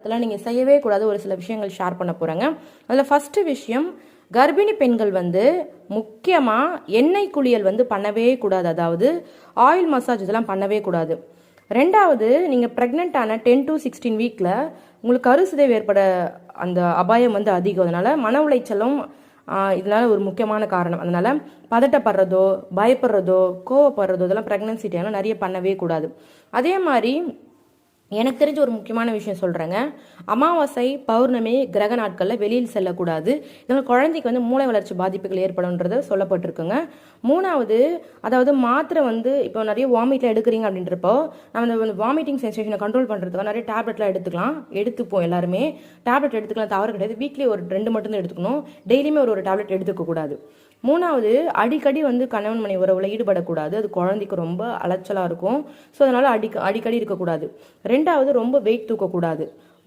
அதெல்லாம் நீங்கள் செய்யவே கூடாது. ஒரு சில விஷயங்கள் ஷேர் பண்ண போகிறேங்க. அதில் ஃபஸ்ட்டு விஷயம், கர்ப்பிணி பெண்கள் முக்கியமாக எண்ணெய் குளியல் பண்ணவே கூடாது. அதாவது ஆயில் மசாஜ் இதெல்லாம் பண்ணவே கூடாது. ரெண்டாவது, நீங்கள் ப்ரெக்னென்ட்டான 10 to 16 வீக்கில் உங்களுக்கு கருசிதைவு ஏற்பட அந்த அபாயம் அதிகம். அதனால் மன உளைச்சலும் இதனால் ஒரு முக்கியமான காரணம். அதனால் பதட்டப்படுறதோ பயப்படுறதோ கோவப்படுறதோ இதெல்லாம் ப்ரெக்னன்சி டைமில் நிறைய பண்ணவே கூடாது. அதே மாதிரி எனக்கு தெரிஞ்ச ஒரு முக்கியமான விஷயம் சொல்கிறேங்க. அமாவாசை, பௌர்ணமி, கிரக நாட்களில் வெளியில் செல்லக்கூடாது. இதனால் குழந்தைக்கு மூளை வளர்ச்சி பாதிப்புகள் ஏற்படும்ன்றது சொல்லப்பட்டிருக்குங்க. மூணாவது, அதாவது மாத்திரை இப்போ நிறைய வாமிட்லாம் எடுக்கிறீங்க அப்படின்றப்போ நம்ம இந்த வாமிட்டிங் சென்சேஷனை கண்ட்ரோல் பண்ணுறதுக்காக நிறைய டேப்லெட்லாம் எடுத்துப்போம். எல்லாருமே டேப்லெட் எடுத்துக்கலாம், தவறு கிடையாது. வீக்லி ஒரு 2 மட்டும்தான் எடுத்துக்கணும். டெய்லியுமே ஒரு டேப்லெட் எடுத்துக்கக்கூடாது. மூணாவது, அடிக்கடி கணவன் மனைவி உறவில் ஈடுபடக்கூடாது. அது குழந்தைக்கு ரொம்ப அலைச்சலாக இருக்கும். ஸோ அதனால் அடிக்கடி இருக்கக்கூடாது. ரெண்டாவது, ரொம்ப வெயிட் தூக்கக்கூடாது.